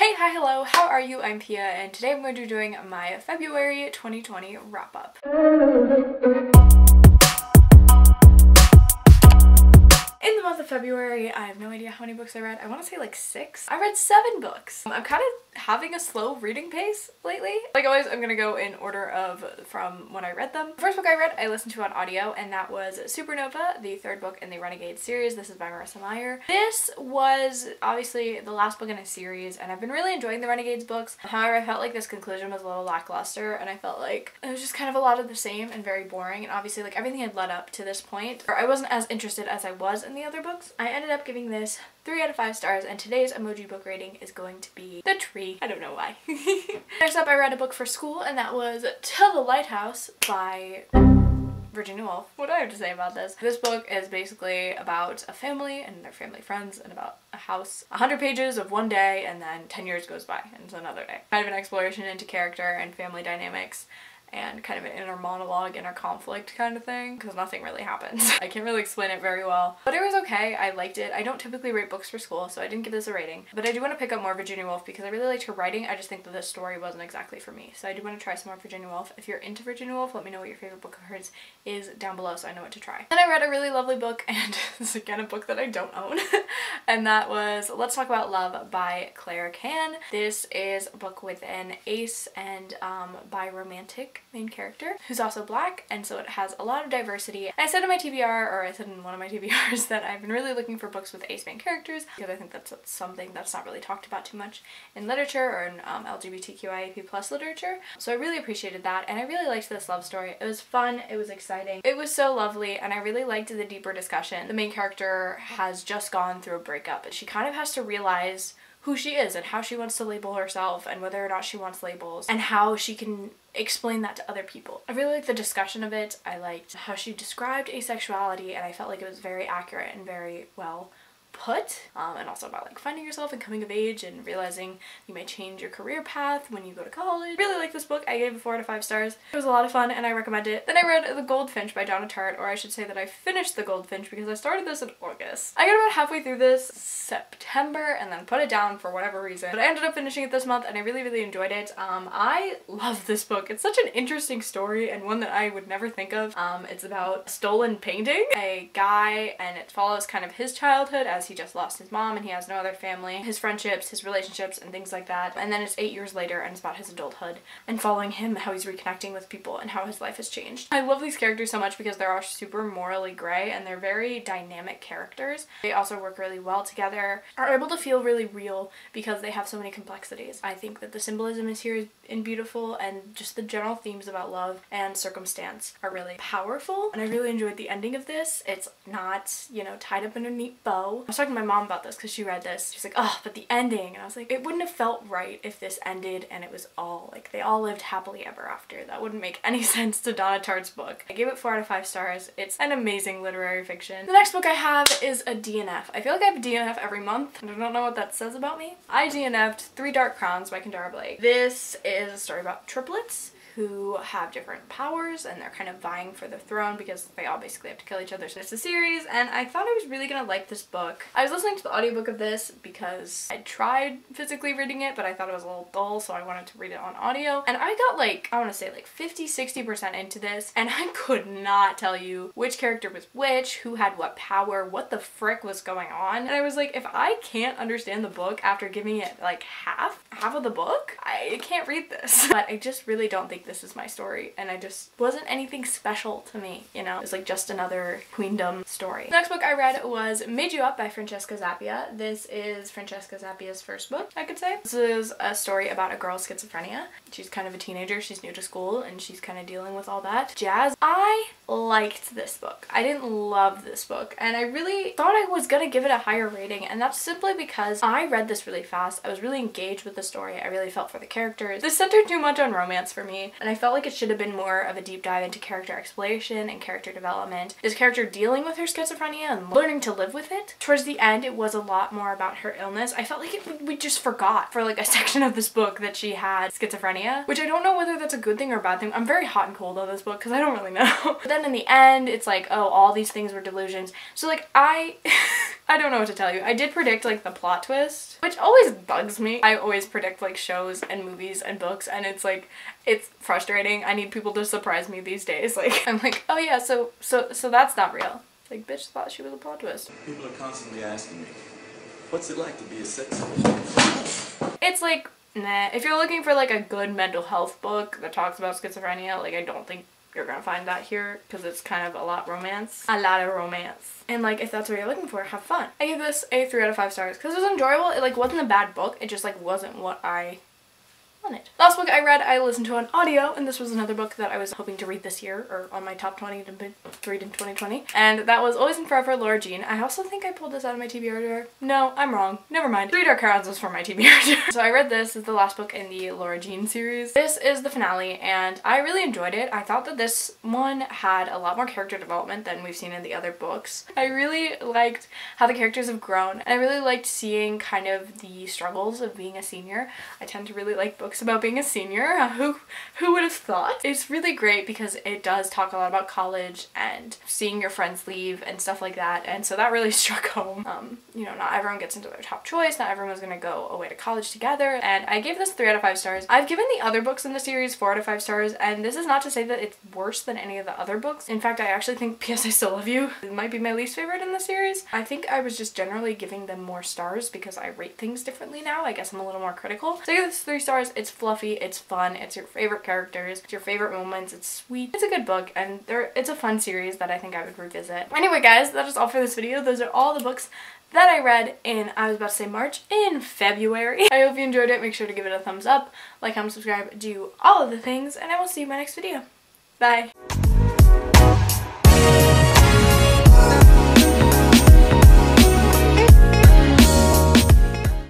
Hey, hi, hello, how are you? I'm Pia, and today I'm going to be doing my February 2020 wrap-up. In the month of February, I have no idea how many books I read. I want to say like 6. I read 7 books. I'm kind of having a slow reading pace lately. Like always, I'm gonna go in order of from when I read them. The first book I read, I listened to on audio, and that was Supernova, the 3rd book in the Renegade series. This is by Marissa Meyer. This was obviously the last book in a series, and I've been really enjoying the Renegades books. However, I felt like this conclusion was a little lackluster, and I felt like it was just kind of a lot of the same and very boring, and obviously like everything had led up to this point, or I wasn't as interested as I was in the other books. I ended up giving this 3 out of 5 stars, and today's emoji book rating is going to be the tree. I don't know why. Next up, I read a book for school, and that was Till the Lighthouse by Virginia Woolf. What do I have to say about this? This book is basically about a family and their family friends and about a house. 100 pages of one day, and then 10 years goes by and it's another day. Kind of an exploration into character and family dynamics, and kind of an inner monologue, inner conflict kind of thing, because nothing really happens. I can't really explain it very well, but it was okay. I liked it. I don't typically rate books for school, so I didn't give this a rating, but I do want to pick up more Virginia Woolf because I really liked her writing. I just think that this story wasn't exactly for me, so I do want to try some more Virginia Woolf. If you're into Virginia Woolf, let me know what your favorite book of hers is down below so I know what to try. Then I read a really lovely book, and this is again a book that I don't own, and that was Let's Talk About Love by Claire Can. This is a book with an ace and bi-romantic main character who's also black, and so it has a lot of diversity. I said in my TBR, or I said in one of my TBRs, that I've been really looking for books with ace main characters because I think that's something that's not really talked about too much in literature or in LGBTQIAP+ literature. So I really appreciated that, and I really liked this love story. It was fun, it was exciting, it was so lovely, and I really liked the deeper discussion. The main character has just gone through a breakup, and she kind of has to realize who she is and how she wants to label herself and whether or not she wants labels and how she can explain that to other people. I really liked the discussion of it. I liked how she described asexuality, and I felt like it was very accurate and very well put, and also about like finding yourself and coming of age and realizing you may change your career path when you go to college. Really like this book. I gave it 4 out of 5 stars. It was a lot of fun and I recommend it. Then I read The Goldfinch by Donna Tartt, or I should say that I finished The Goldfinch because I started this in August. I got about halfway through this September and then put it down for whatever reason, but I ended up finishing it this month and I really enjoyed it. I love this book. It's such an interesting story and one that I would never think of. It's about a stolen painting, a guy, and it follows kind of his childhood as he just lost his mom and he has no other family, his friendships, his relationships, and things like that. And then it's 8 years later and it's about his adulthood and following him, how he's reconnecting with people and how his life has changed. I love these characters so much because they're all super morally gray and they're very dynamic characters. They also work really well together, are able to feel really real because they have so many complexities. I think that the symbolism is here and beautiful, and just the general themes about love and circumstance are really powerful, and I really enjoyed the ending of this. It's not, you know, tied up in a neat bow. I was talking to my mom about this because she read this. She's like, oh, but the ending, and I was like, it wouldn't have felt right if this ended and it was all like they all lived happily ever after. That wouldn't make any sense to Donna Tartt's book. I gave it 4 out of 5 stars. It's an amazing literary fiction. The next book I have is a DNF. I feel like I have a DNF every month, and I don't know what that says about me. I DNF'd 3 Dark Crowns by Kendara Blake. This is a story about triplets who have different powers and they're kind of vying for the throne because they all basically have to kill each other. So it's a series, and I thought I was really gonna like this book. I was listening to the audiobook of this because I tried physically reading it, but I thought it was a little dull, so I wanted to read it on audio. And I got like, I want to say like 50-60% into this, and I could not tell you which character was which, who had what power, what the frick was going on. And I was like, if I can't understand the book after giving it like half of the book, I can't read this. But I just really don't think this is my story, and I just wasn't anything special to me, you know? It was like just another queendom story. The next book I read was Made You Up by Francesca Zappia. This is Francesca Zappia's first book, I could say. This is a story about a girl's schizophrenia. She's kind of a teenager, she's new to school, and she's kind of dealing with all that jazz. I liked this book. I didn't love this book, and I really thought I was gonna give it a higher rating, and that's simply because I read this really fast. I was really engaged with the story. I really felt for the characters. This centered too much on romance for me, and I felt like it should have been more of a deep dive into character exploration and character development. This character dealing with her schizophrenia and learning to live with it. Towards the end, it was a lot more about her illness. I felt like we just forgot for like a section of this book that she had schizophrenia, which I don't know whether that's a good thing or a bad thing. I'm very hot and cold on this book because I don't really know. But then in the end, it's like, oh, all these things were delusions. So like I I don't know what to tell you. I did predict like the plot twist, which always bugs me. I always predict like shows and movies and books, and it's like, it's frustrating. I need people to surprise me these days. Like, I'm like, oh yeah, so that's not real. Like, bitch thought she was a plot twist. People are constantly asking me, what's it like to be a sex offender? It's like, nah. If you're looking for like a good mental health book that talks about schizophrenia, like I don't think you're gonna find that here, because it's kind of a lot of romance. And like, if that's what you're looking for, have fun. I gave this a 3 out of 5 stars because it was enjoyable. It like wasn't a bad book, it just like wasn't what I wanted. Last book I read, I listened to on audio, and this was another book that I was hoping to read this year, or on my top 20 to read in 2020, and that was Always and Forever, Laura Jean. I also think I pulled this out of my TBR drawer. No, I'm wrong. Never mind. 3 Dark Crowns was for my TBR drawer. So I read this. It's the last book in the Laura Jean series. This is the finale, and I really enjoyed it. I thought that this one had a lot more character development than we've seen in the other books. I really liked how the characters have grown, and I really liked seeing kind of the struggles of being a senior. I tend to really like books about being a senior. Who would have thought? It's really great because it does talk a lot about college and seeing your friends leave and stuff like that, and so that really struck home. You know, not everyone gets into their top choice, not everyone's gonna go away to college together, and I gave this 3 out of 5 stars. I've given the other books in the series 4 out of 5 stars, and this is not to say that it's worse than any of the other books. In fact, I actually think P.S. I Still Love You might be my least favorite in the series. I think I was just generally giving them more stars because I rate things differently now. I guess I'm a little more critical. So I give this 3 stars. It's fluffy, it's fun, it's your favorite characters, it's your favorite moments, it's sweet. It's a good book, and it's a fun series that I think I would revisit. Anyway guys, that is all for this video. Those are all the books that I read in, I was about to say March, in February. I hope you enjoyed it. Make sure to give it a thumbs up, like, comment, subscribe, do all of the things, and I will see you in my next video. Bye!